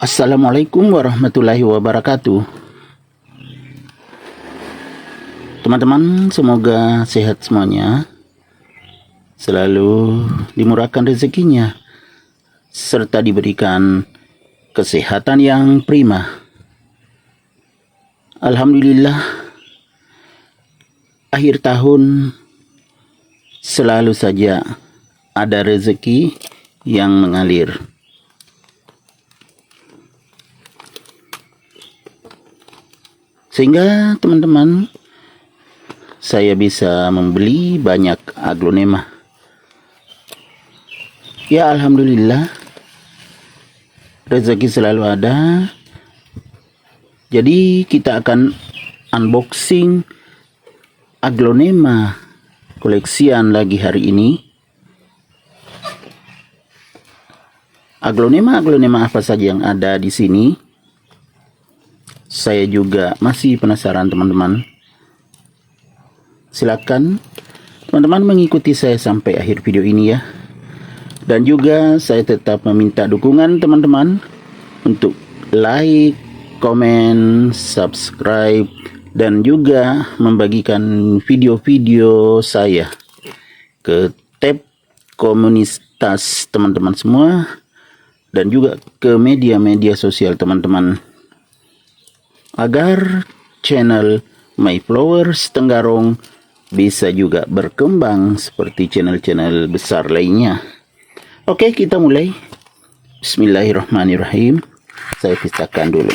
Assalamualaikum warahmatullahi wabarakatuh. Teman-teman, semoga sehat semuanya, selalu dimurahkan rezekinya, serta diberikan kesehatan yang prima. Alhamdulillah, akhir tahun selalu saja ada rezeki yang mengalir. Sehingga teman-teman, saya bisa membeli banyak aglonema. Ya alhamdulillah, rezeki selalu ada. Jadi kita akan unboxing aglonema koleksian lagi hari ini. Aglonema apa saja yang ada di sini? Saya juga masih penasaran teman-teman. Silakan teman-teman mengikuti saya sampai akhir video ini ya. Dan juga saya tetap meminta dukungan teman-teman untuk like, komen, subscribe, dan juga membagikan video-video saya ke tab komunitas teman-teman semua dan juga ke media-media sosial teman-teman, agar channel My Flowers Tenggarong bisa juga berkembang seperti channel-channel besar lainnya. Oke, kita mulai. Bismillahirrahmanirrahim. Saya pisahkan dulu.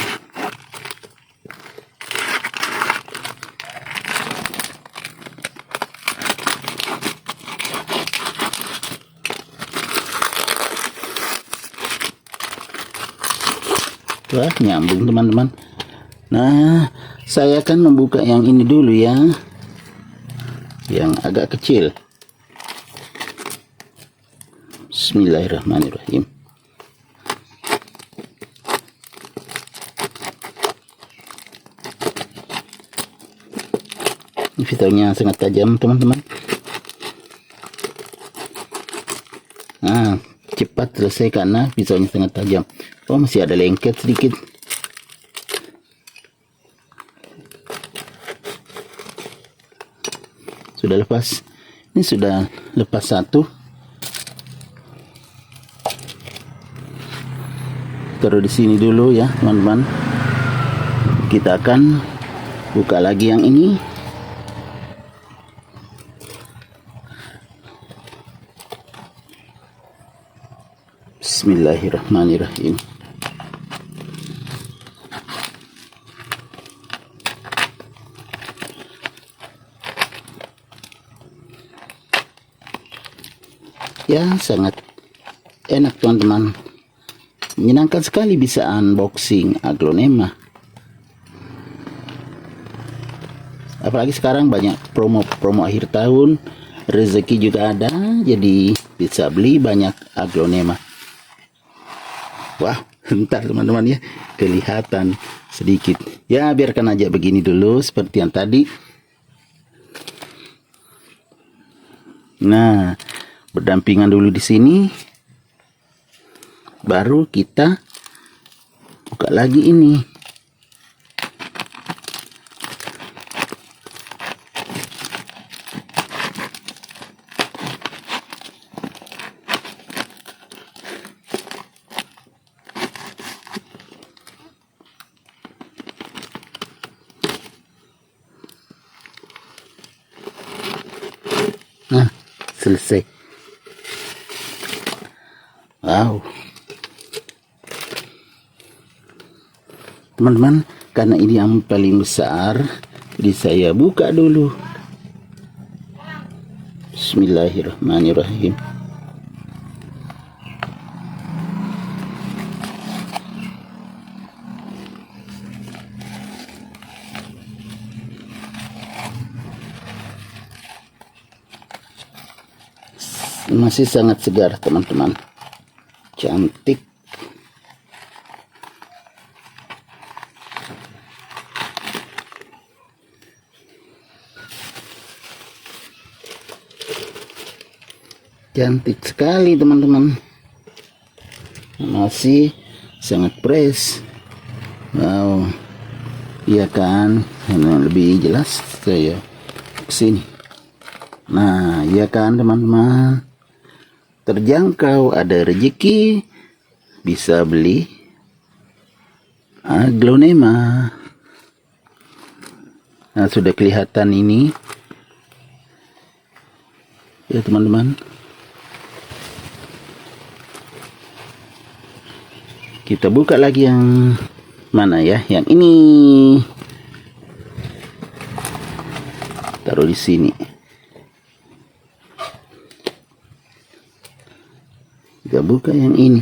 Wah, nyambung teman-teman. Nah, saya akan membuka yang ini dulu ya, yang agak kecil. Bismillahirrahmanirrahim. Ini fiturnya sangat tajam teman-teman. Nah, cepat selesai karena pisaunya sangat tajam. Oh, masih ada lengket sedikit. Sudah lepas. Ini sudah lepas satu. Taruh di sini dulu ya, teman-teman. Kita akan buka lagi yang ini. Bismillahirrahmanirrahim. Ya, sangat enak teman-teman. Menyenangkan sekali bisa unboxing aglonema. Apalagi sekarang banyak promo akhir tahun, rezeki juga ada, jadi bisa beli banyak aglonema. Wah, bentar teman-teman ya, kelihatan sedikit. Ya, biarkan aja begini dulu seperti yang tadi. Nah, berdampingan dulu di sini. Baru kita buka lagi ini. Nah, selesai. Wow. Teman-teman, karena ini yang paling besar, jadi saya buka dulu. Bismillahirrahmanirrahim. Masih sangat segar teman-teman. Cantik. Cantik sekali teman-teman. Masih sangat fresh. Wow, iya kan? Yang lebih jelas saya kesini. Nah, iya kan teman-teman, terjangkau, ada rezeki, bisa beli aglonema. Nah, sudah kelihatan ini ya teman-teman. Kita buka lagi yang mana ya? Yang ini. Taruh di sini. Kita buka yang ini.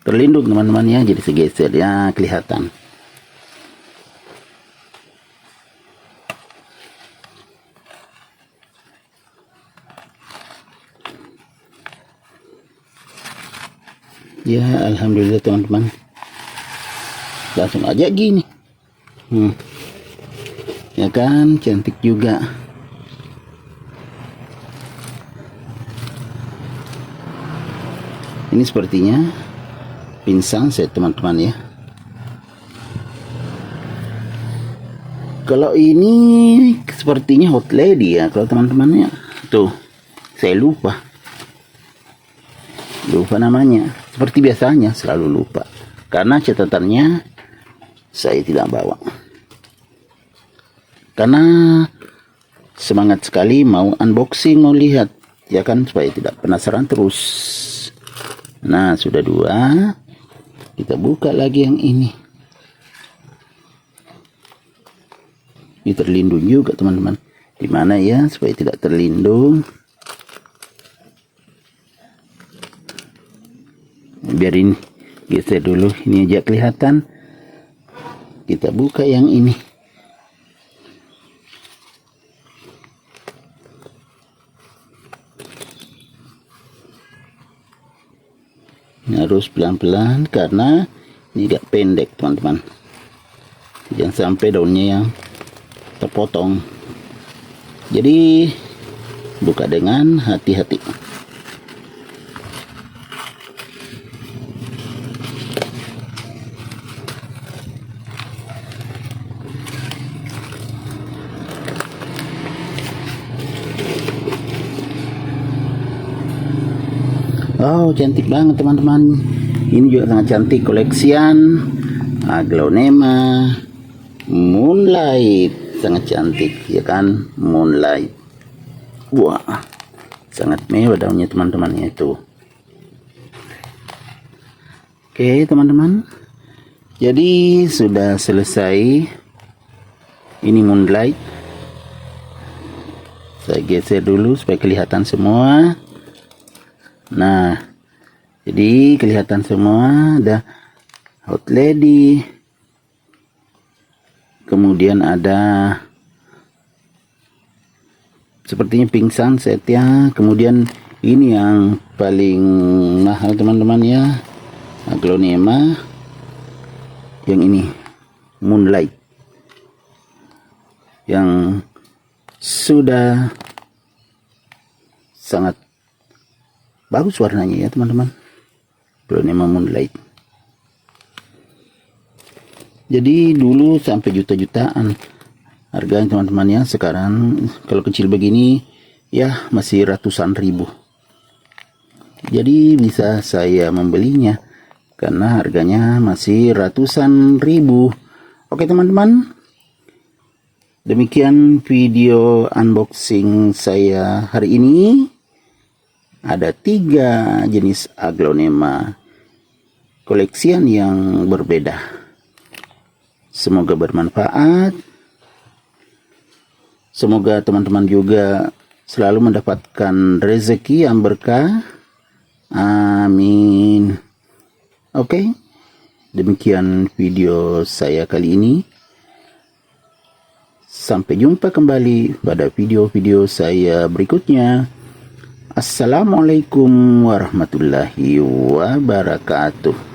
Terlindung teman-teman ya, jadi segeser ya, kelihatan. Ya, alhamdulillah teman-teman. Langsung aja gini. Ya kan, cantik juga. Ini sepertinya pinsang set teman-teman ya. Kalau ini sepertinya hot lady ya, kalau teman-temannya. Tuh, saya lupa namanya. Seperti biasanya selalu lupa, karena catatannya saya tidak bawa. Karena semangat sekali mau unboxing, mau lihat ya kan, supaya tidak penasaran terus. Nah, sudah 2. Kita buka lagi yang ini. Ini terlindung juga teman-teman. Dimana ya supaya tidak terlindung? Biarin geser dulu, ini aja kelihatan. Kita buka yang ini. Harus pelan-pelan karena ini agak pendek teman-teman. Jangan sampai daunnya yang terpotong. Jadi buka dengan hati-hati. Oh, cantik banget teman-teman. Ini juga sangat cantik, koleksian aglonema moonlight. Sangat cantik ya kan, moonlight. Wah, sangat mewah daunnya teman-teman itu. Oke teman-teman, jadi sudah selesai. Ini moonlight. Saya geser dulu supaya kelihatan semua. Nah, jadi kelihatan semua. Ada hot lady, kemudian ada sepertinya pink sunset ya. Kemudian ini yang paling mahal teman-teman ya, aglonema. Yang ini moonlight, yang sudah sangat bagus warnanya ya teman-teman. Aglonema moonlight. Jadi dulu sampai juta-jutaan harganya teman-teman ya. Sekarang kalau kecil begini ya masih ratusan ribu. Jadi bisa saya membelinya karena harganya masih ratusan ribu. Oke teman-teman, demikian video unboxing saya hari ini. Ada 3 jenis aglonema koleksian yang berbeda. Semoga bermanfaat. Semoga teman-teman juga selalu mendapatkan rezeki yang berkah. Amin. Oke, demikian video saya kali ini. Sampai jumpa kembali pada video-video saya berikutnya. Assalamualaikum warahmatullahi wabarakatuh.